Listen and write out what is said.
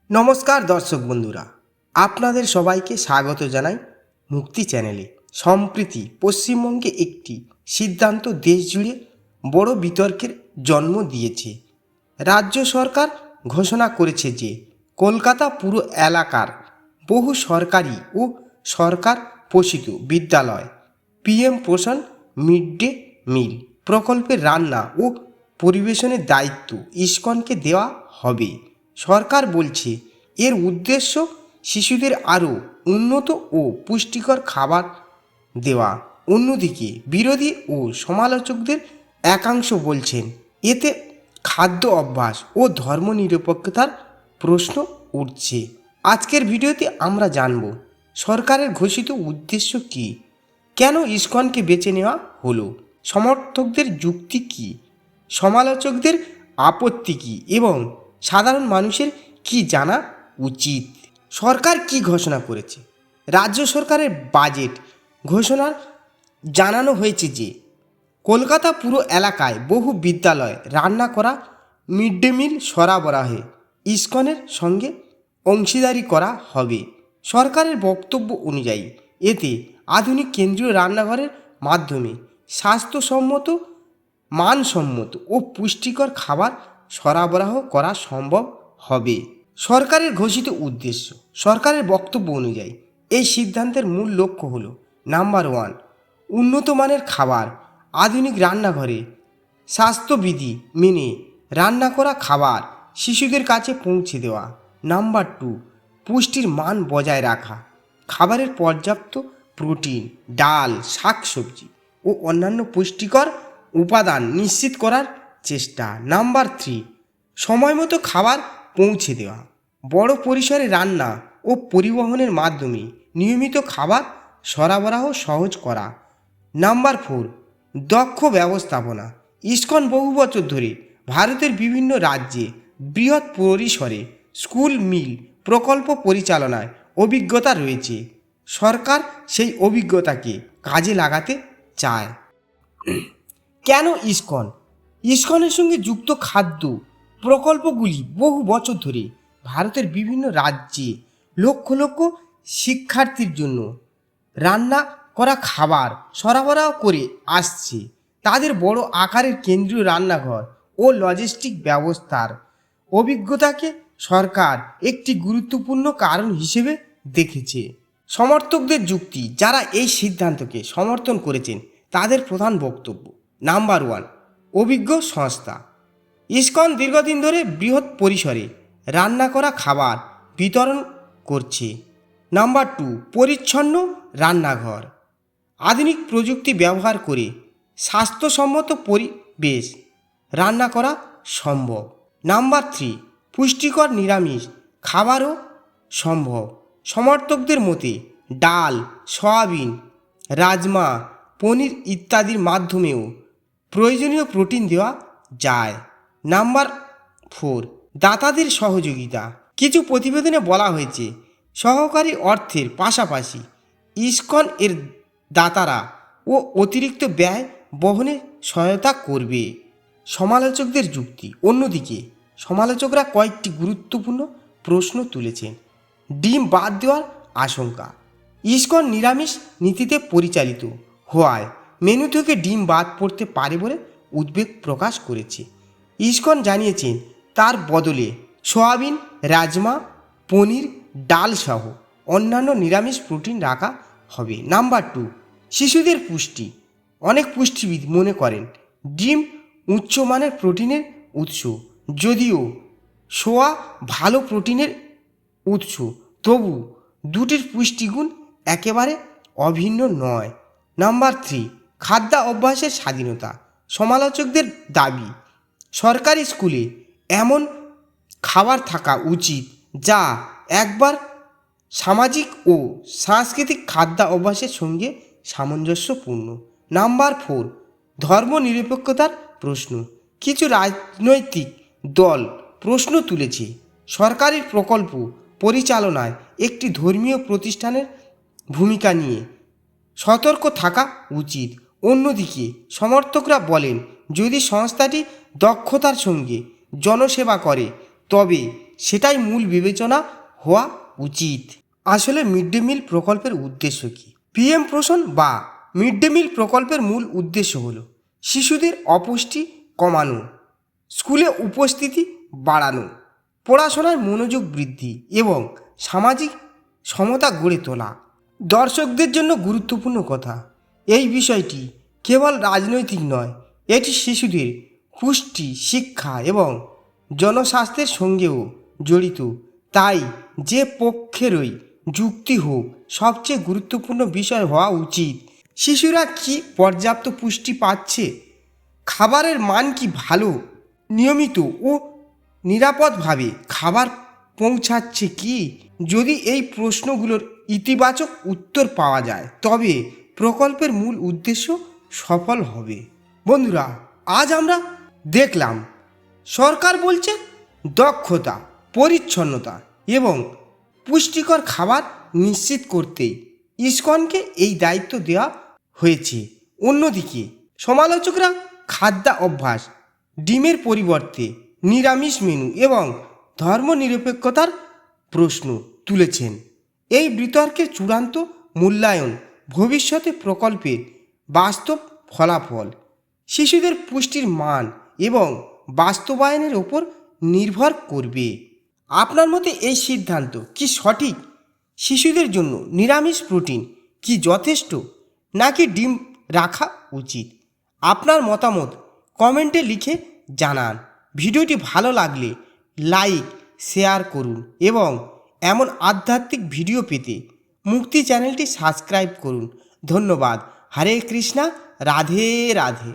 নমস্কার দর্শক বন্ধুরা, আপনাদের সবাইকে স্বাগত জানাই মুক্তি চ্যানেলে। সম্প্রতি পশ্চিমবঙ্গে একটি সিদ্ধান্ত দেশ জুড়ে বড় বিতর্কের জন্ম দিয়েছে। রাজ্য সরকার ঘোষণা করেছে যে কলকাতা পুরো এলাকার বহু সরকারি ও সরকার পোষিত বিদ্যালয় পিএম পোষণ মিড ডে মিল প্রকল্পের রান্না ও পরিবেশনের দায়িত্ব ইসকনকে দেওয়া হবে। সরকার বলছে এর উদ্দেশ্য শিশুদের আরও উন্নত ও পুষ্টিকর খাবার দেওয়া। অন্যদিকে বিরোধী ও সমালোচকদের একাংশ বলছেন এতে খাদ্য অভ্যাস ও ধর্মনিরপেক্ষতার প্রশ্ন উঠছে। আজকের ভিডিওতে আমরা জানব সরকারের ঘোষিত উদ্দেশ্য কী, কেন ইসকনকে বেছে নেওয়া হলো, সমর্থকদের যুক্তি কী, সমালোচকদের আপত্তি কী এবং সাধারণ মানুষের কি জানা উচিত। সরকার কি ঘোষণা করেছে? রাজ্য সরকারের বাজেট ঘোষণার জানানো হয়েছে যে কলকাতা পুরো এলাকায় বহু বিদ্যালয় রান্না করা মিড ডে মিল সরবরাহে ইসকনের সঙ্গে অংশীদারি করা হবে। সরকারের বক্তব্য অনুযায়ী এতে আধুনিক কেন্দ্রীয় রান্নাঘরের মাধ্যমে স্বাস্থ্যসম্মত, মানসম্মত ও পুষ্টিকর খাবার সরবরাহ করা সম্ভব হবে। সরকারের ঘোষিত উদ্দেশ্য। সরকারের বক্তব্য অনুযায়ী এই সিদ্ধান্তের মূল লক্ষ্য হল: নাম্বার 1, উন্নত মানের খাবার, আধুনিক রান্নাঘরে স্বাস্থ্যবিধি মেনে রান্না করা খাবার শিশুদের কাছে পৌঁছে দেওয়া। নাম্বার 2, পুষ্টির মান বজায় রাখা, খাবারের পর্যাপ্ত প্রোটিন, ডাল, শাকসবজি ও অন্যান্য পুষ্টিকর উপাদান নিশ্চিত করার চেষ্টা। নাম্বার 3, সময়মতো খাবার পৌঁছে দেওয়া, বড় পরিসরে রান্না ও পরিবহনের মাধ্যমে নিয়মিত খাবার সরবরাহ সহজ করা। নাম্বার 4, দক্ষ ব্যবস্থাপনা। ইসকন বহু বছর ধরে ভারতের বিভিন্ন রাজ্যে বৃহৎ পরিসরে স্কুল মিল প্রকল্প পরিচালনায় অভিজ্ঞতা রয়েছে। সরকার সেই অভিজ্ঞতাকে কাজে লাগাতে চায়। কেন ইসকন? ইসকনের সঙ্গে যুক্ত খাদ্য প্রকল্পগুলি বহু বছর ধরে ভারতের বিভিন্ন রাজ্যে লক্ষ লক্ষ শিক্ষার্থীর জন্য রান্না করা খাবার সরবরাহ করে আসছে। তাদের বড় আকারের কেন্দ্রীয় রান্নাঘর ও লজিস্টিক ব্যবস্থার অভিজ্ঞতাকে সরকার একটি গুরুত্বপূর্ণ কারণ হিসেবে দেখেছে। সমর্থকদের যুক্তি। যারা এই সিদ্ধান্তকে সমর্থন করেছেন তাদের প্রধান বক্তব্য: নাম্বার 1, অভিজ্ঞ সংস্থা। ইসকন দীর্ঘদিন ধরে বৃহৎ পরিসরে রান্না করা খাবার বিতরণ করছে। নাম্বার 2, পরিচ্ছন্ন রান্নাঘর, আধুনিক প্রযুক্তি ব্যবহার করে স্বাস্থ্যসম্মত পরিবেশ রান্না করা সম্ভব। নাম্বার 3, পুষ্টিকর নিরামিষ খাবারও সম্ভব। সমর্থকদের মতে ডাল, সয়াবিন, রাজমা, পনির ইত্যাদির মাধ্যমেও প্রয়োজনীয় প্রোটিন দেওয়া যায়। নাম্বার 4, দাতাদের সহযোগিতা। কিছু প্রতিবেদনে বলা হয়েছে সহকারী অর্থের পাশাপাশি ইসকন এর দাতারা ও অতিরিক্ত ব্যয় বহনে সহায়তা করবে। সমালোচকদের যুক্তি। অন্যদিকে সমালোচকরা কয়েকটি গুরুত্বপূর্ণ প্রশ্ন তুলেছেন। ডিম বাদ দেওয়ার আশঙ্কা। ইসকন নিরামিষ নীতিতে পরিচালিত হওয়ায় মেনু থেকে ডিম বাদ পড়তে পারে বলে উদ্বেগ প্রকাশ করেছে। ইসকন জানিয়েছেন তার বদলে সয়াবিন, রাজমা, পনির, ডাল সহ অন্যান্য নিরামিষ প্রোটিন রাখা হবে। নাম্বার 2, শিশুদের পুষ্টি। অনেক পুষ্টিবিদ মনে করেন ডিম উচ্চমানের প্রোটিনের উৎস। যদিও সোয়া ভালো প্রোটিনের উৎস, তবু দুটির পুষ্টিগুণ একেবারে অভিন্ন নয়। নাম্বার 3, খাদ্য অভ্যাসের স্বাধীনতা। সমালোচকদের দাবি সরকারি স্কুলে এমন খাবার থাকা উচিত যা একবার সামাজিক ও সাংস্কৃতিক খাদ্য অভ্যাসের সঙ্গে সামঞ্জস্যপূর্ণ। নাম্বার 4, ধর্মনিরপেক্ষতার প্রশ্ন। কিছু রাজনৈতিক দল প্রশ্ন তুলেছে সরকারি প্রকল্প পরিচালনায় একটি ধর্মীয় প্রতিষ্ঠানের ভূমিকা নিয়ে সতর্ক থাকা উচিত। অন্যদিকে সমর্থকরা বলেন যদি সংস্থাটি দক্ষতার সঙ্গে জনসেবা করে তবে সেটাই মূল বিবেচনা হওয়া উচিত। আসলে মিড ডে মিল প্রকল্পের উদ্দেশ্য কী? পিএম পোষণ বা মিড ডে মিল প্রকল্পের মূল উদ্দেশ্য হলো শিশুদের অপুষ্টি কমানো, স্কুলে উপস্থিতি বাড়ানো, পড়াশোনার মনোযোগ বৃদ্ধি এবং সামাজিক সমতা গড়ে তোলা। দর্শকদের জন্য গুরুত্বপূর্ণ কথা, এই বিষয়টি কেবল রাজনৈতিক নয়, এটি শিশুদের পুষ্টি, শিক্ষা এবং জনস্বাস্থ্যের সঙ্গেও জড়িত। তাই যে পক্ষেরই যুক্তি হোক, সবচেয়ে গুরুত্বপূর্ণ বিষয় হওয়া উচিত শিশুরা কি পর্যাপ্ত পুষ্টি পাচ্ছে, খাবারের মান কি ভালো, নিয়মিত ও নিরাপদভাবে খাবার পৌঁছাচ্ছে কি। যদি এই প্রশ্নগুলোর ইতিবাচক উত্তর পাওয়া যায় তবে প্রকল্পের মূল উদ্দেশ্য সফল হবে। বন্ধুরা, আজ আমরা দেখলাম সরকার বলছে দক্ষতা, পরিচ্ছন্নতা এবং পুষ্টিকর খাবার নিশ্চিত করতেই ইসকনকে এই দায়িত্ব দেওয়া হয়েছে। অন্যদিকে সমালোচকরা খাদ্য অভ্যাস, ডিমের পরিবর্তে নিরামিষ মেনু এবং ধর্মনিরপেক্ষতার প্রশ্ন তুলেছেন। এই বিতর্কের চূড়ান্ত মূল্যায়ন ভবিষ্যতে প্রকল্পের বাস্তব ফলাফল, শিশুদের পুষ্টির মান এবং বাস্তবায়নের ওপর নির্ভর করবে। আপনার মতে এই সিদ্ধান্ত কি সঠিক? শিশুদের জন্য নিরামিষ প্রোটিন কি যথেষ্ট, নাকি ডিম রাখা উচিত? আপনার মতামত কমেন্টে লিখে জানান। ভিডিওটি ভালো লাগলে লাইক, শেয়ার করুন এবং এমন আধ্যাত্মিক ভিডিও পেতে মুক্তি চ্যানেলটি সাবস্ক্রাইব করুন। ধন্যবাদ। হরে কৃষ্ণা, রাধে রাধে।